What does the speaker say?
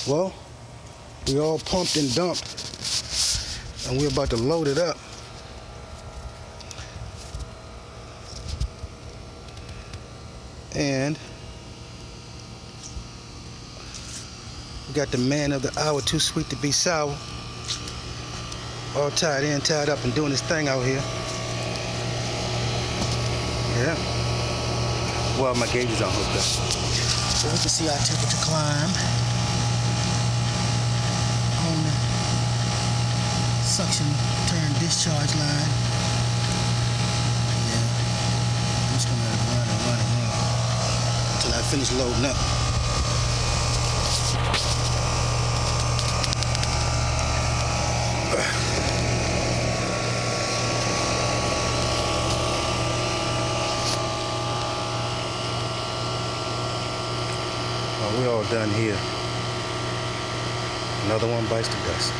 Well, we all pumped and dumped, and we're about to load it up. And we got the man of the hour, too sweet to be sour, all tied in, tied up, and doing his thing out here. Yeah. Well, my gauges aren't hooked up. So we can see our temperature climb on the suction turn discharge line. Yeah. I'm just gonna run until I finish loading up. We're all done here. Another one bites the dust.